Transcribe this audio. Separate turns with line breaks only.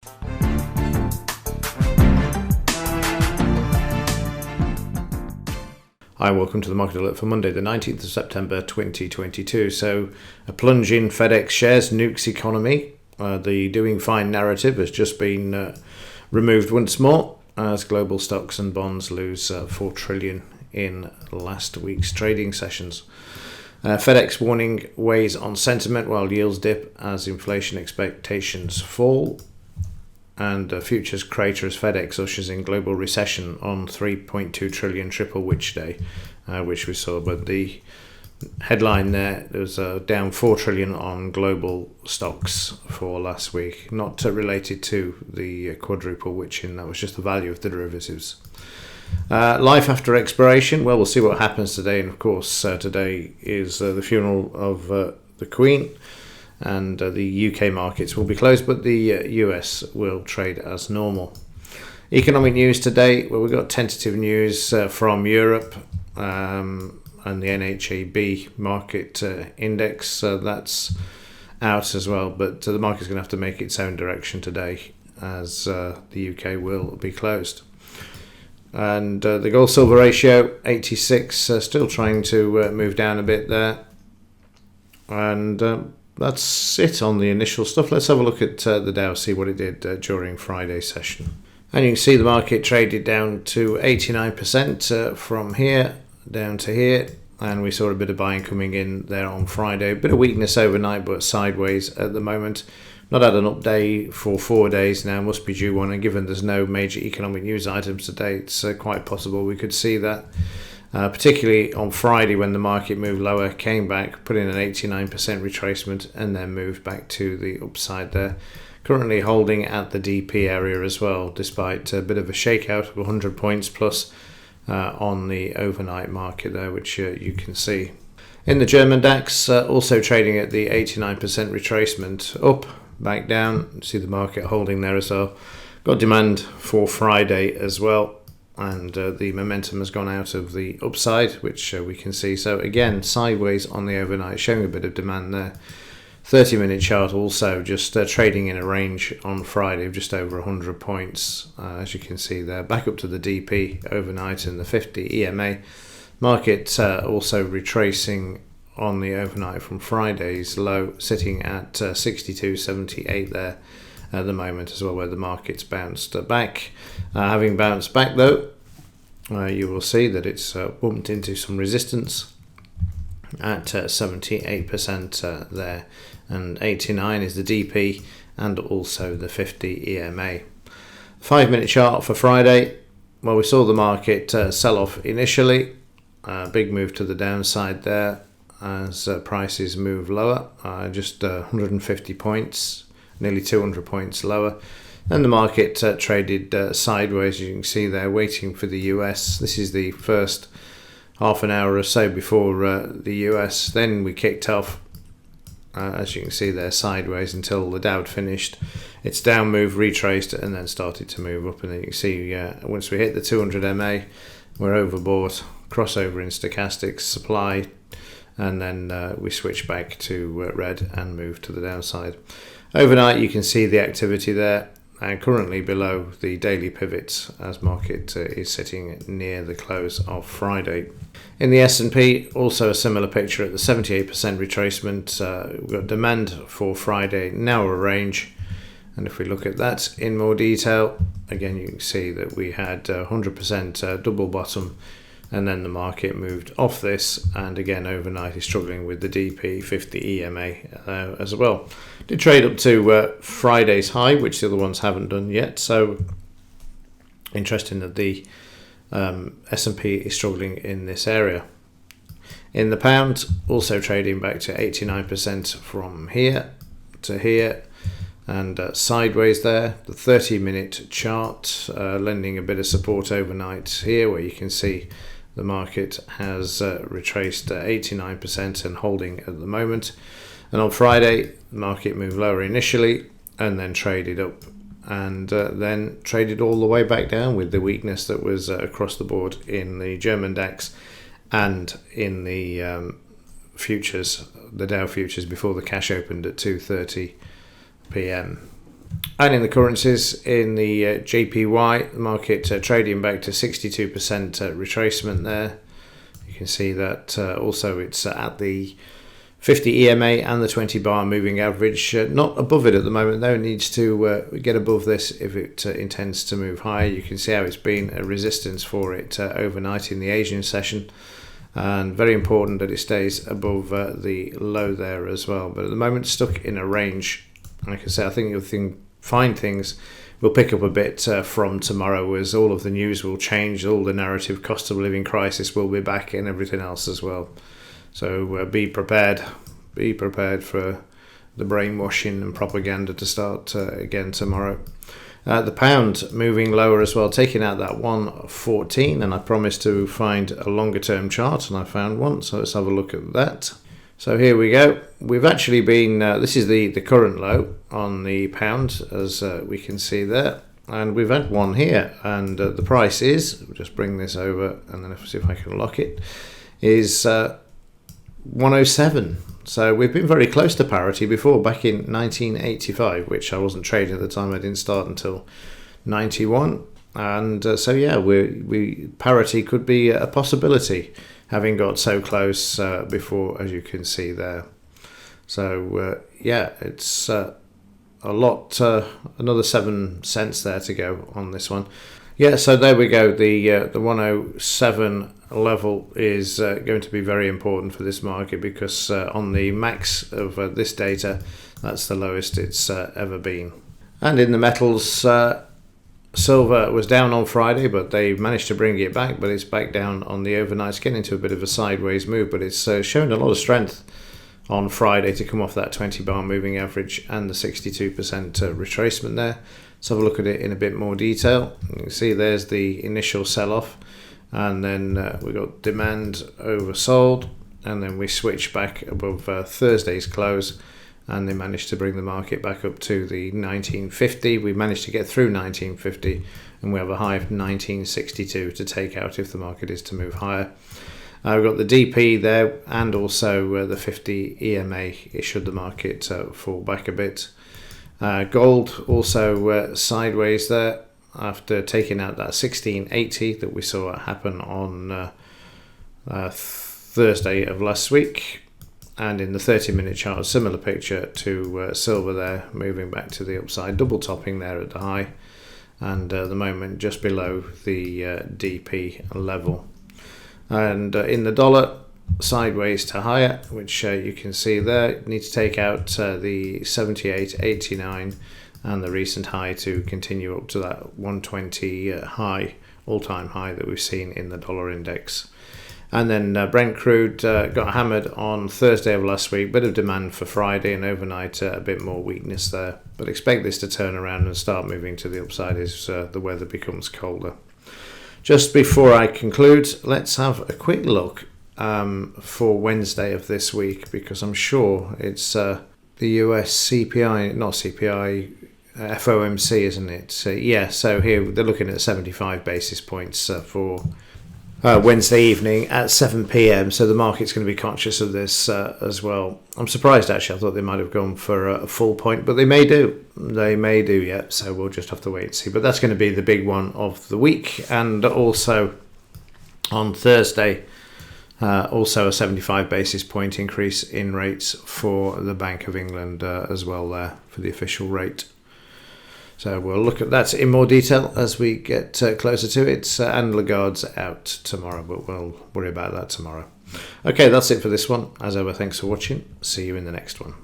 Hi, welcome to the Market Alert for Monday, the 19th of September 2022. So, a plunge in FedEx shares nukes economy. The doing fine narrative has just been removed once more as global stocks and bonds lose $4 trillion in last week's trading sessions. FedEx warning weighs on sentiment while yields dip as inflation expectations fall. And futures crater as FedEx ushers in global recession on 3.2 trillion triple witch day, which we saw. But the headline there was down 4 trillion on global stocks for last week, not related to the quadruple witching. That was just the value of the derivatives. Life after expiration. Well, we'll see what happens today. And of course, today is the funeral of the Queen. And the UK markets will be closed, but the US will trade as normal. Economic news today, well, we've got tentative news from Europe and the NHAB market index. That's out as well, but the market's going to have to make its own direction today as the UK will be closed. And the gold-silver ratio, 86, still trying to move down a bit there. And that's it on the initial stuff. Let's have a look at the Dow, see what it did during Friday's session. And you can see the market traded down to 89% from here down to here. And we saw a bit of buying coming in there on Friday. A bit of weakness overnight, but sideways at the moment. Not had an update for 4 days now, must be due one. And given there's no major economic news items today, it's quite possible we could see that. Particularly on Friday when the market moved lower, came back, put in an 89% retracement and then moved back to the upside there. Currently holding at the DP area as well, despite a bit of a shakeout of 100 points plus on the overnight market there, which you can see. In the German DAX, also trading at the 89% retracement, up, back down. See the market holding there as well. Got demand for Friday as well. And the momentum has gone out of the upside, which we can see. So again, sideways on the overnight, showing a bit of demand there. 30-minute chart also just trading in a range on Friday of just over 100 points, as you can see there. Back up to the DP overnight and the 50 EMA. Market also retracing on the overnight from Friday's low, sitting at 62.78 there at the moment as well, where the market's bounced back. Having bounced back though, you will see that it's bumped into some resistance at 78% there, and 89 is the DP and also the 50 EMA. 5-minute chart for Friday. Well, we saw the market sell off initially, big move to the downside there as prices move lower, just 150 points. Nearly 200 points lower. Then the market traded sideways, you can see there, waiting for the US. This is the first half an hour or so before the US. Then we kicked off, as you can see there, sideways until the Dow finished. Its down move, retraced, and then started to move up. And then you can see once we hit the 200 MA, we're overbought, crossover in stochastics, supply, and then we switch back to red and move to the downside. Overnight, you can see the activity there, and currently below the daily pivots as market is sitting near the close of Friday. In the S&P, also a similar picture at the 78% retracement. We've got demand for Friday, narrower range, and if we look at that in more detail, again you can see that we had 100% double bottom, and then the market moved off this, and again overnight is struggling with the DP 50 EMA as well. Did trade up to Friday's high, which the other ones haven't done yet, so interesting that the S&P is struggling in this area. In the pound, also trading back to 89% from here to here, and sideways there. The 30-minute chart lending a bit of support overnight here, where you can see the market has retraced 89% and holding at the moment. And on Friday, the market moved lower initially and then traded up, and then traded all the way back down with the weakness that was across the board in the German DAX and in the futures, the Dow futures, before the cash opened at 2:30 p.m. And in the currencies, in the JPY, the market trading back to 62% retracement there. You can see that also it's at the 50 EMA and the 20 bar moving average. Not above it at the moment though, it needs to get above this if it intends to move higher. You can see how it's been a resistance for it overnight in the Asian session. And very important that it stays above the low there as well. But at the moment, stuck in a range. Like I say, I think you'll find things will pick up a bit from tomorrow, as all of the news will change, all the narrative, cost of living crisis will be back, and everything else as well. So be prepared for the brainwashing and propaganda to start again tomorrow. The pound moving lower as well, taking out that 114, and I promised to find a longer term chart, and I found one, so let's have a look at that. So here we go. We've actually been, this is the current low on the pound, as we can see there. And we've had one here, and the price is, we'll just bring this over and then see if I can lock it, is 107. So we've been very close to parity before, back in 1985, which I wasn't trading at the time. I didn't start until 91. And so yeah, parity could be a possibility, having got so close before, as you can see there. So yeah, it's a lot, another 7 cents there to go on this one. Yeah, so there we go. The 107 level is going to be very important for this market, because on the max of this data, that's the lowest it's ever been. And in the metals, silver was down on Friday, but they managed to bring it back, but it's back down on the overnight. It's getting into a bit of a sideways move, but it's shown a lot of strength on Friday to come off that 20 bar moving average and the 62% retracement there. Let's have a look at it in a bit more detail. You can see there's the initial sell-off, and then we got demand oversold, and then we switched back above Thursday's close, and they managed to bring the market back up to the 1950. We managed to get through 1950, and we have a high of 1962 to take out if the market is to move higher. We've got the DP there, and also the 50 EMA should the market fall back a bit. Gold also sideways there after taking out that 1680 that we saw happen on Thursday of last week. And in the 30-minute chart, a similar picture to silver there, moving back to the upside, double topping there at the high, and at the moment just below the DP level. And in the dollar, sideways to higher, which you can see there. You need to take out the 78.89 and the recent high to continue up to that 120 high, all-time high that we've seen in the dollar index. And then Brent crude got hammered on Thursday of last week. Bit of demand for Friday, and overnight a bit more weakness there. But expect this to turn around and start moving to the upside as the weather becomes colder. Just before I conclude, let's have a quick look for Wednesday of this week, because I'm sure it's the US CPI, not CPI, FOMC, isn't it? Yeah, so here they're looking at 75 basis points for Wednesday evening at 7 p.m. So the market's going to be conscious of this as well. I'm surprised, actually. I thought they might have gone for a full point, but they may do. They may do, yeah. So we'll just have to wait and see. But that's going to be the big one of the week. And also on Thursday, also a 75 basis point increase in rates for the Bank of England as well there for the official rate. So we'll look at that in more detail as we get closer to it. And Lagarde's out tomorrow, but we'll worry about that tomorrow. Okay, that's it for this one. As ever, thanks for watching. See you in the next one.